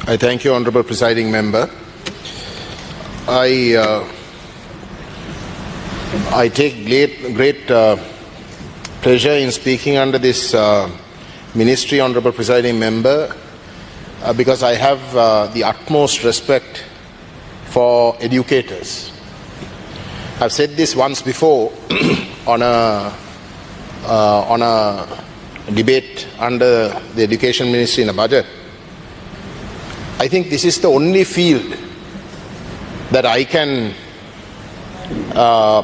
I thank you, Honourable Presiding Member. I take great pleasure in speaking under this ministry, Honourable Presiding Member, because I have the utmost respect for educators. I've said this once before on a debate under the Education Ministry in a budget. I think this is the only field that I can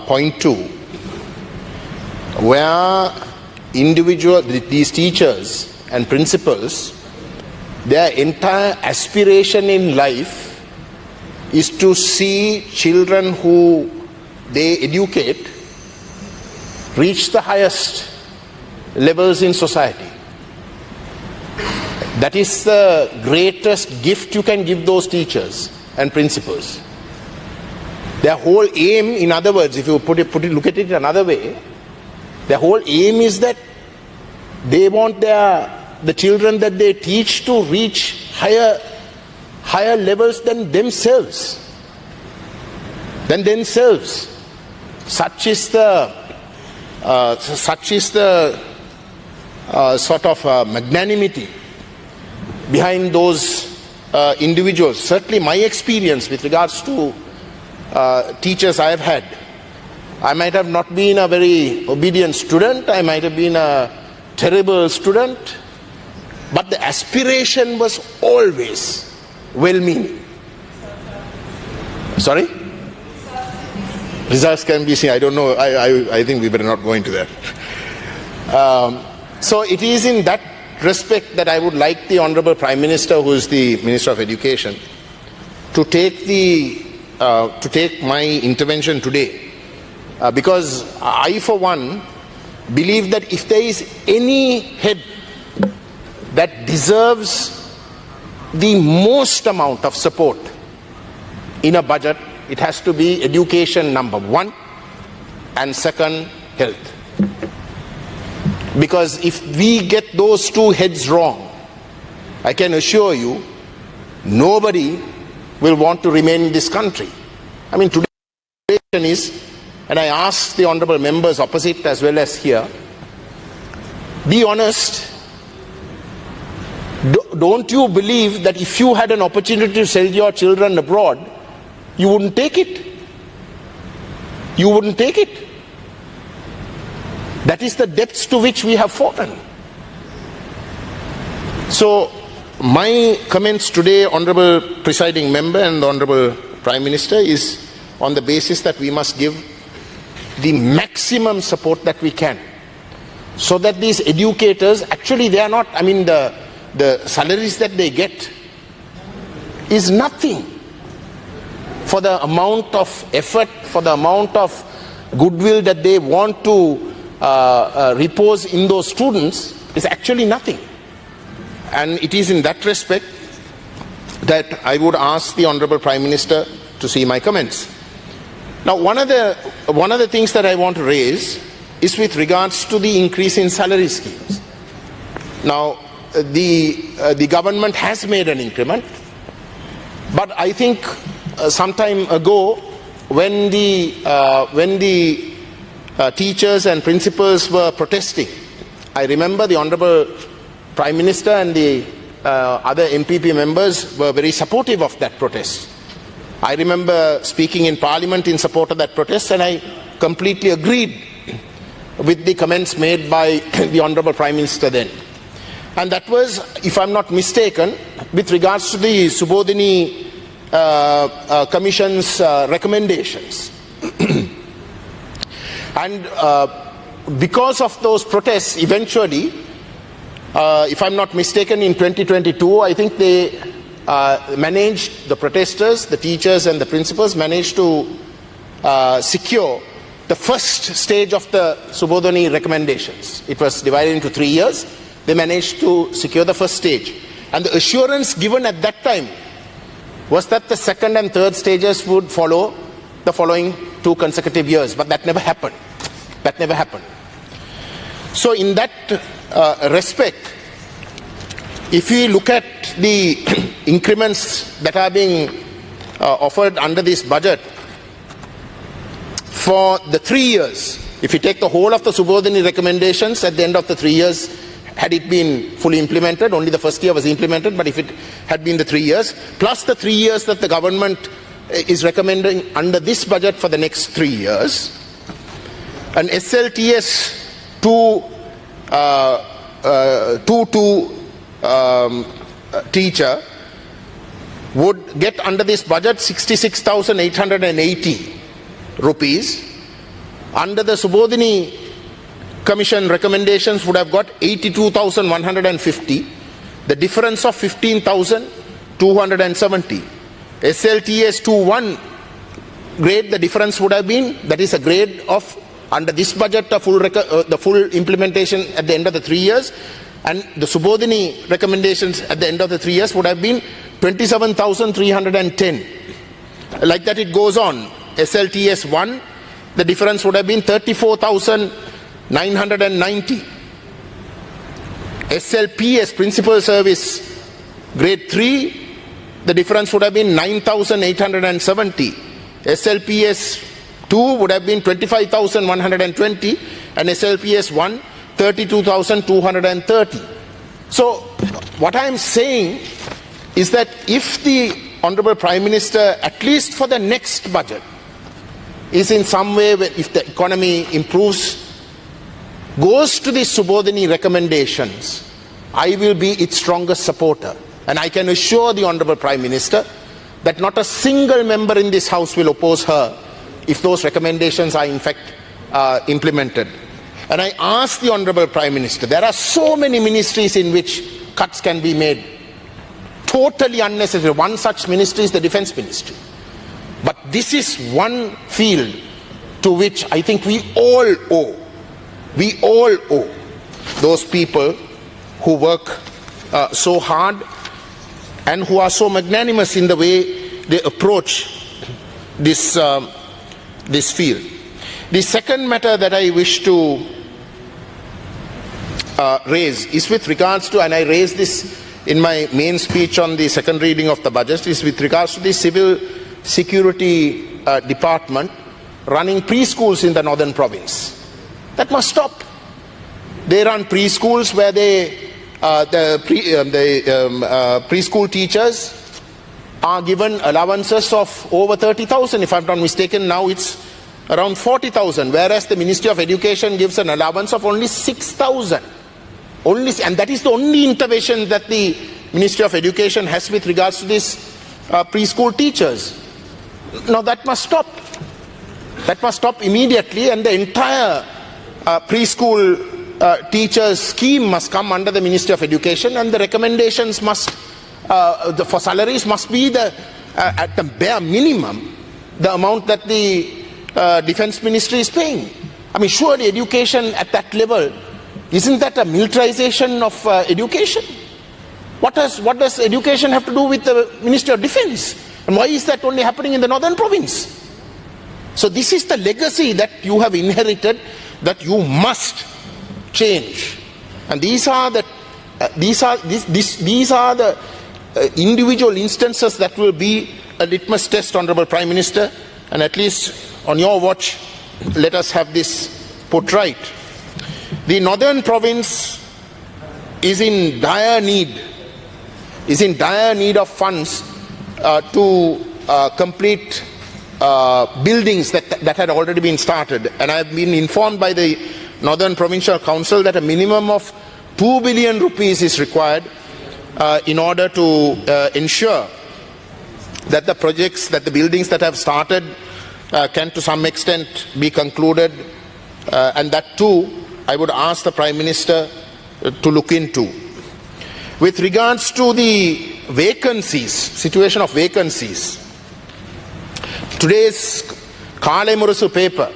point to where these teachers and principals, their entire aspiration in life is to see children who they educate reach the highest levels in society. That is the greatest gift you can give those teachers and principals. Their whole aim, in other words, if you look at it another way, their whole aim is that they want the children that they teach to reach higher levels than themselves. Such is the sort of magnanimity behind those individuals. Certainly my experience with regards to teachers I have had, I might have not been a very obedient student, I might have been a terrible student, but the aspiration was always well-meaning. Sorry? Results can be seen. I don't know. I think we better not go into that. So it is in that respect that I would like the Honourable Prime Minister, who is the Minister of Education, to take my intervention today, because I, for one, believe that if there is any head that deserves the most amount of support in a budget, it has to be education, number one, and second, health. Because if we get those two heads wrong, I can assure you, nobody will want to remain in this country. I mean, today's situation is, and I ask the honourable members opposite as well as here, be honest. Don't you believe that if you had an opportunity to send your children abroad, you wouldn't take it? You wouldn't take it. That is the depths to which we have fallen. So, my comments today, Honourable Presiding Member and the Honourable Prime Minister, is on the basis that we must give the maximum support that we can, so that these educators, actually they are not, I mean the salaries that they get is nothing for the amount of effort, for the amount of goodwill that they want to repose in those students, is actually nothing. And it is in that respect that I would ask the Honourable Prime Minister to see my comments. Now, one of the things that I want to raise is with regards to the increase in salary schemes. Now, the government has made an increment, but I think some time ago, when the teachers and principals were protesting, I remember the Honourable Prime Minister and the other MPP members were very supportive of that protest. I remember speaking in Parliament in support of that protest, and I completely agreed with the comments made by the Honourable Prime Minister then. And that was, if I'm not mistaken, with regards to the Subodhini Commission's recommendations. And because of those protests, eventually, if I'm not mistaken, in 2022, I think they managed, the protesters, the teachers and the principals managed to secure the first stage of the Subodhini recommendations. It was divided into 3 years. They managed to secure the first stage. And the assurance given at that time was that the second and third stages would follow the following 2 consecutive years. But that never happened. That never happened. So in that respect, if we look at the increments that are being offered under this budget for the 3 years, if you take the whole of the Subodhini recommendations at the end of the 3 years, had it been fully implemented, only the first year was implemented, but if it had been the 3 years, plus the 3 years that the government is recommending under this budget for the next 3 years, an SLTS 2 teacher would get under this budget 66,880 rupees. Under the Subodhini Commission recommendations would have got 82,150. The difference of 15,270. SLTS 2-1 grade, the difference would have been, that is a grade of, under this budget, the full implementation at the end of the 3 years, and the Subodhini recommendations at the end of the 3 years would have been 27,310. Like that it goes on. SLTS 1, the difference would have been 34,990. SLPS, Principal Service Grade 3, the difference would have been 9,870. SLPS 2 would have been 25,120, and SLPS 1, 32,230. So what I am saying is that if the Honorable Prime Minister, at least for the next budget, is in some way, if the economy improves, goes to the Subodhini recommendations, I will be its strongest supporter. And I can assure the Honorable Prime Minister that not a single member in this House will oppose her if those recommendations are in fact implemented. And I ask the Honorable Prime Minister, there are so many ministries in which cuts can be made, totally unnecessary. One such ministry is the Defence Ministry. But this is one field to which I think we all owe those people who work so hard and who are so magnanimous in the way they approach this field. The second matter that I wish to raise is with regards to, and I raised this in my main speech on the second reading of the budget, is with regards to the civil security department running preschools in the northern province. That must stop. They run preschools where the preschool teachers are given allowances of over 30,000. If I'm not mistaken, now it's around 40,000, whereas the Ministry of Education gives an allowance of only 6,000. And that is the only intervention that the Ministry of Education has with regards to these preschool teachers. Now that must stop. That must stop immediately, and the entire preschool teachers scheme must come under the Ministry of Education, and the recommendations must, for salaries must be at the bare minimum, the amount that the Defence Ministry is paying. I mean, surely education at that level, isn't that a militarization of education? What does education have to do with the Ministry of Defence? And why is that only happening in the northern province? So this is the legacy that you have inherited, that you must change. And these are the individual instances that will be a litmus test, Honorable Prime Minister, and at least on your watch, let us have this put right. The northern province is in dire need of funds to complete buildings that had already been started. And I have been informed by the Northern Provincial Council that a minimum of 2 billion rupees is required in order to ensure that the projects, that the buildings that have started can to some extent be concluded, and that too I would ask the Prime Minister to look into. With regards to the vacancies, situation of vacancies, today's Kalaimurasu paper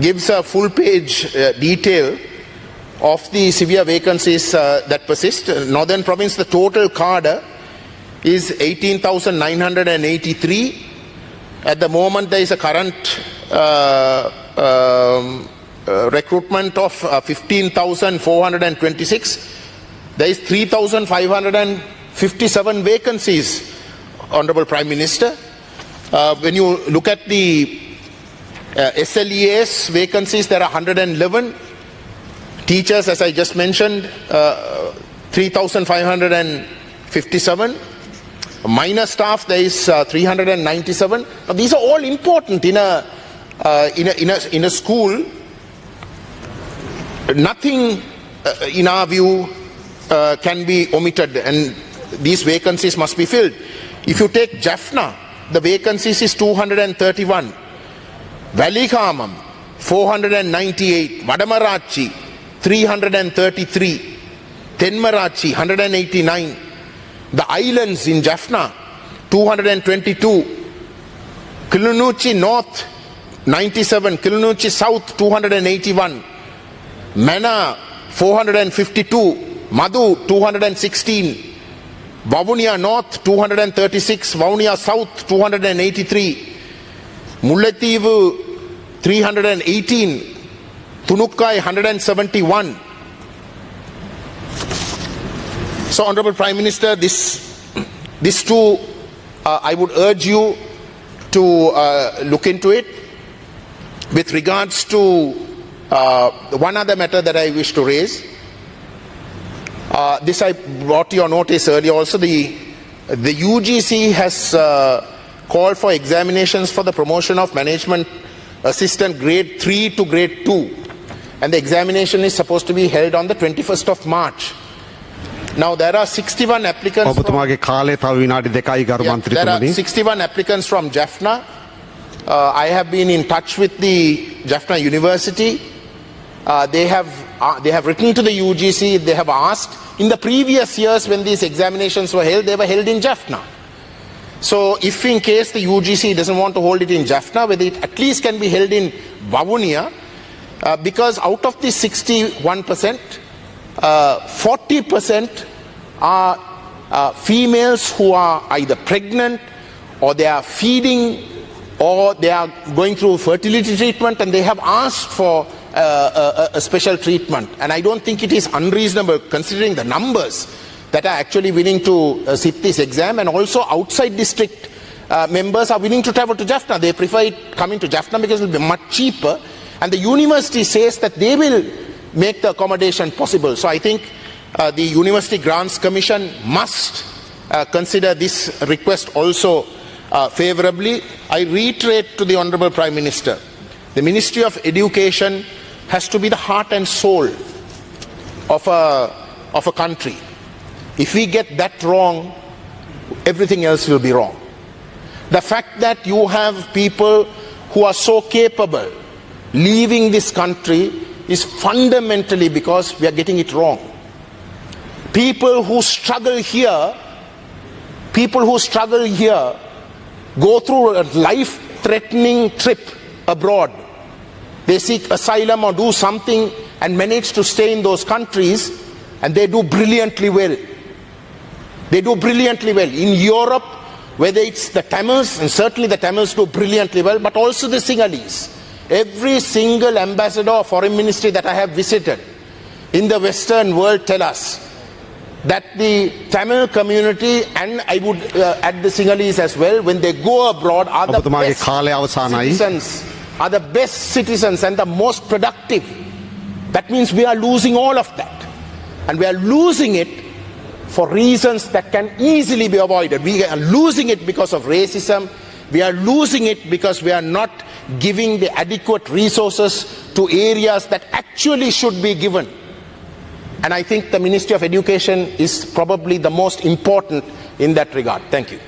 gives a full page detail of the severe vacancies that persist. Northern Province, the total cadre is 18,983. At the moment, there is a current recruitment of 15,426. There is 3,505 57 vacancies, Honorable Prime Minister. When you look at the SLES vacancies, there are 111. Teachers, as I just mentioned, 3,557. Minor staff, there is 397. Now, these are all important in a school. Nothing, in our view, can be omitted, and these vacancies must be filled. If you take Jaffna, the vacancies is 231. Valikamam, 498. Vadamarachi, 333. Tenmarachi, 189. The islands in Jaffna, 222. Kilunuchi North, 97. Kilunuchi South, 281. Mana, 452. Madhu, 216. Vavuniya North, 236. Vavuniya South, 283. Mullaitivu, 318. Tunukkai, 171. So, Honorable Prime Minister, this too, I would urge you to look into it. With regards to one other matter that I wish to raise, this I brought to your notice earlier also. The UGC has called for examinations for the promotion of management assistant grade 3 to grade 2, and the examination is supposed to be held on the 21st of March. Now there are 61 applicants. There are 61 applicants from Jaffna. I have been in touch with the Jaffna University. They have written to the UGC. They have asked. In the previous years when these examinations were held, they were held in Jaffna. So if in case the UGC doesn't want to hold it in Jaffna, whether it at least can be held in Vavuniya, because out of the 61%, 40% are females who are either pregnant or they are feeding or they are going through fertility treatment, and they have asked for a special treatment. And I don't think it is unreasonable considering the numbers that are actually willing to sit this exam, and also outside district members are willing to travel to Jaffna. They prefer it coming to Jaffna because it will be much cheaper, and the university says that they will make the accommodation possible. So I think the University Grants Commission must consider this request also favourably. I reiterate to the Honourable Prime Minister, the Ministry of Education has to be the heart and soul of a country. If we get that wrong, everything else will be wrong. The fact that you have people who are so capable leaving this country is fundamentally because we are getting it wrong. People who struggle here go through a life-threatening trip abroad. They seek asylum or do something and manage to stay in those countries, and they do brilliantly well. They do brilliantly well. In Europe, whether it's the Tamils, and certainly the Tamils do brilliantly well, but also the Sinhalese. Every single ambassador or foreign ministry that I have visited in the Western world tell us that the Tamil community, and I would add the Sinhalese as well, when they go abroad are the best citizens and the most productive. That means we are losing all of that. And we are losing it for reasons that can easily be avoided. We are losing it because of racism. We are losing it because we are not giving the adequate resources to areas that actually should be given. And I think the Ministry of Education is probably the most important in that regard. Thank you.